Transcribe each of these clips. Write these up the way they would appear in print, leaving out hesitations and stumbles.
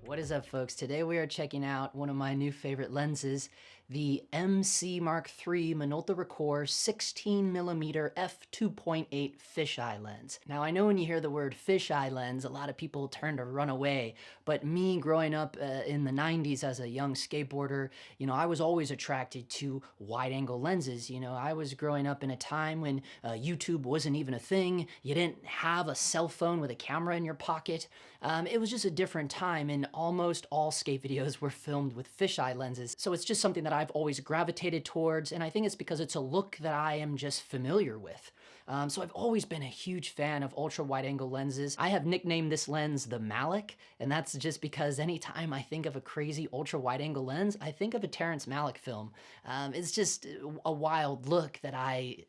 What is up, folks? Today we are checking out one of my new favorite lenses, the MC Mark III Minolta Rokkor 16mm f2.8 fisheye lens. Now, I know when you hear the word fisheye lens, a lot of people turn to run away, but me growing up in the 90s as a young skateboarder, I was always attracted to wide-angle lenses. I was growing up in a time when YouTube wasn't even a thing. You didn't have a cell phone with a camera in your pocket. It was just a different time, and almost all skate videos were filmed with fisheye lenses. So it's just something that I've always gravitated towards, and I think it's because it's a look that I am just familiar with. So I've always been a huge fan of ultra wide angle lenses. I have nicknamed this lens the Malick, and that's just because anytime I think of a crazy ultra wide angle lens, I think of a Terrence Malick film. It's just a wild look that I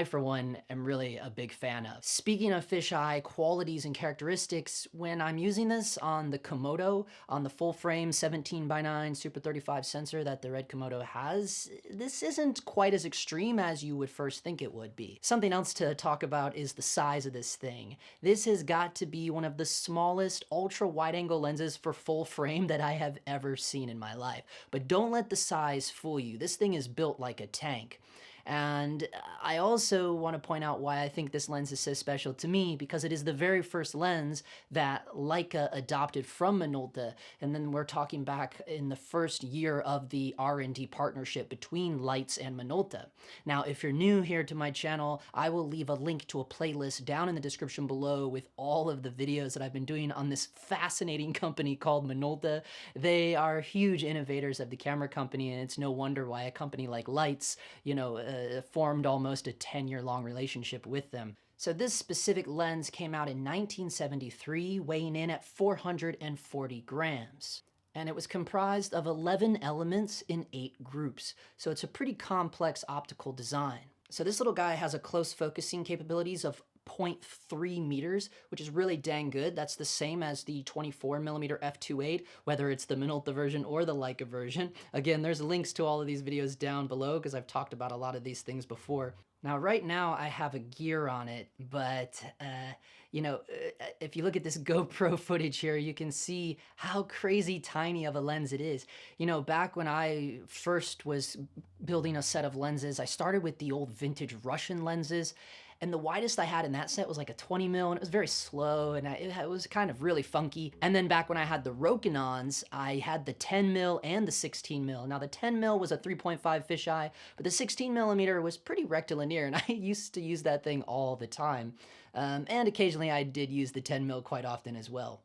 for one am really a big fan of. Speaking of fisheye qualities and characteristics, when I'm using this on the Komodo, on the full frame 17:9 Super 35 sensor that the red Komodo has, this isn't quite as extreme as you would first think it would be. Something else to talk about is the size of this thing. This has got to be one of the smallest ultra wide angle lenses for full frame that I have ever seen in my life. But don't let the size fool you. This thing is built like a tank. And I also want to point out why I think this lens is so special to me, because it is the very first lens that Leica adopted from Minolta, and then we're talking back in the first year of the R&D partnership between Leitz and Minolta. Now, if you're new here to my channel, I will leave a link to a playlist down in the description below with all of the videos that I've been doing on this fascinating company called Minolta. They are huge innovators of the camera company, and it's no wonder why a company like Leitz, formed almost a 10-year-long relationship with them. So this specific lens came out in 1973, weighing in at 440 grams. And it was comprised of 11 elements in 8 groups. So it's a pretty complex optical design. So this little guy has a close focusing capabilities of 0.3 meters, which is really dang good. That's the same as the 24mm f2.8, whether it's the Minolta version or the Leica version. Again, there's links to all of these videos down below because I've talked about a lot of these things before. Now, right now I have a gear on it, but if you look at this GoPro footage here, you can see how crazy tiny of a lens it is. Back when I first was building a set of lenses, I started with the old vintage Russian lenses. And the widest I had in that set was like a 20 mil, and it was very slow, and it was kind of really funky. And then back when I had the Rokkonons, I had the 10 mil and the 16 mil. Now the 10 mil was a 3.5 fisheye, but the 16 millimeter was pretty rectilinear, and I used to use that thing all the time. And occasionally I did use the 10 mil quite often as well.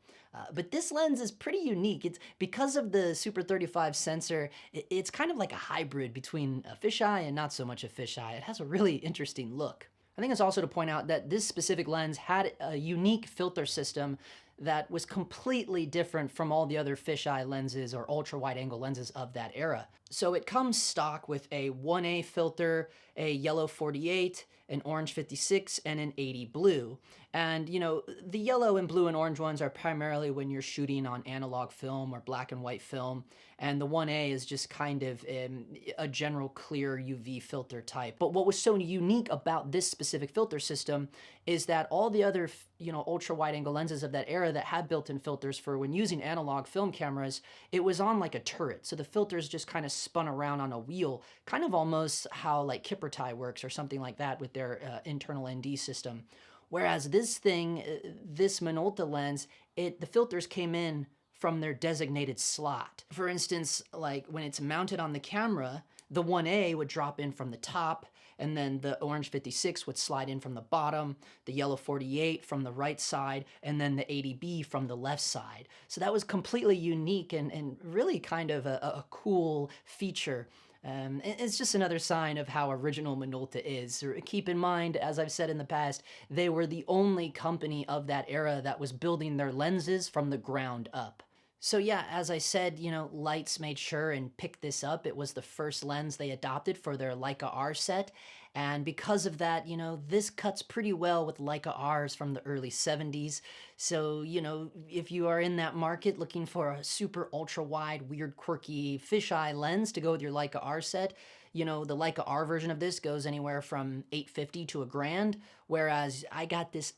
But this lens is pretty unique. It's because of the Super 35 sensor, it's kind of like a hybrid between a fisheye and not so much a fisheye. It has a really interesting look. I think it's also to point out that this specific lens had a unique filter system that was completely different from all the other fisheye lenses or ultra wide angle lenses of that era. So it comes stock with a 1A filter, a yellow 48, an orange 56, and an 80 blue. And, you know, the yellow and blue and orange ones are primarily when you're shooting on analog film or black and white film. And the 1A is just kind of a general clear UV filter type. But what was so unique about this specific filter system is that all the other, you know, ultra wide angle lenses of that era that had built-in filters for when using analog film cameras, it was on like a turret. So the filters just kind of spun around on a wheel, kind of almost how like Kippertie works or something like that with their internal ND system. Whereas this thing, this Minolta lens, the filters came in from their designated slot. For instance, like when it's mounted on the camera, the 1A would drop in from the top, and then the orange 56 would slide in from the bottom, the yellow 48 from the right side, and then the 80B from the left side. So that was completely unique and really kind of a cool feature. It's just another sign of how original Minolta is. Keep in mind, as I've said in the past, they were the only company of that era that was building their lenses from the ground up. So yeah, as I said, you know, Lights made sure and picked this up. It was the first lens they adopted for their Leica R set. And because of that, you know, this cuts pretty well with Leica Rs from the early 70s. So, you know, if you are in that market looking for a super ultra wide, weird, quirky fisheye lens to go with your Leica R set, you know, the Leica R version of this goes anywhere from $850 to $1,000, whereas I got this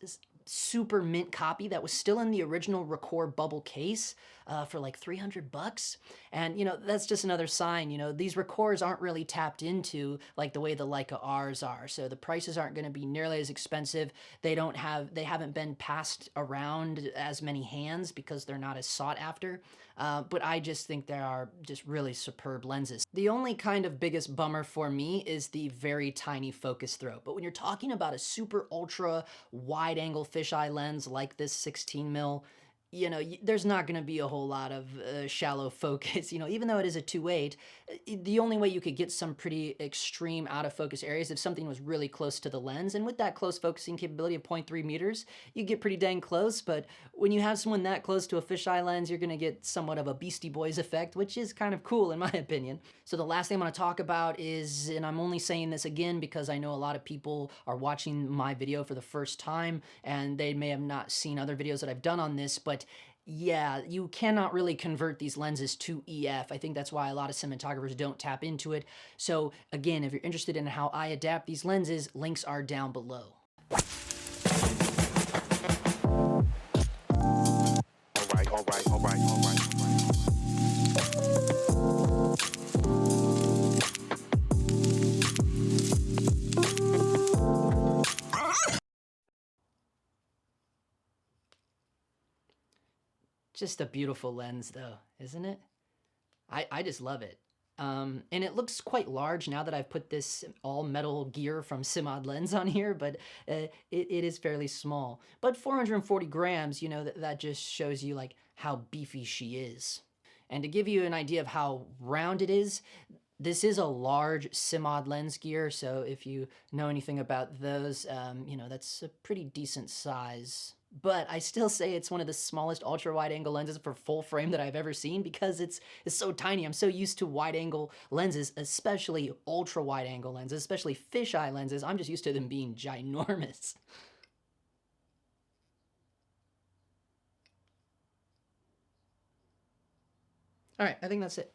super mint copy that was still in the original Rokkor bubble case for like $300. And, you know, that's just another sign, you know, these Rokkors aren't really tapped into like the way the Leica Rs are. So the prices aren't going to be nearly as expensive. They haven't been passed around as many hands because they're not as sought after. But I just think they are just really superb lenses. The only kind of biggest bummer for me is the very tiny focus throw. But when you're talking about a super ultra wide angle fisheye lens like this 16 mil, you know, there's not going to be a whole lot of shallow focus. You know, even though it is a 2.8, the only way you could get some pretty extreme out of focus areas if something was really close to the lens. And with that close focusing capability of 0.3 meters, you get pretty dang close. But when you have someone that close to a fisheye lens, you're going to get somewhat of a Beastie Boys effect, which is kind of cool in my opinion. So the last thing I'm going to talk about is, and I'm only saying this again because I know a lot of people are watching my video for the first time and they may have not seen other videos that I've done on this, but yeah, you cannot really convert these lenses to EF. I think that's why a lot of cinematographers don't tap into it. So again, if you're interested in how I adapt these lenses, links are down below. All right. Just a beautiful lens though, isn't it? I just love it. And it looks quite large now that I've put this all metal gear from Simod Lens on here, but it is fairly small. But 440 grams, you know, that just shows you like how beefy she is. And to give you an idea of how round it is, this is a large Simod lens gear, so if you know anything about those, you know, that's a pretty decent size. But I still say it's one of the smallest ultra wide angle lenses for full frame that I've ever seen because it's so tiny. I'm so used to wide angle lenses, especially ultra wide angle lenses, especially fisheye lenses. I'm just used to them being ginormous. All right, I think that's it.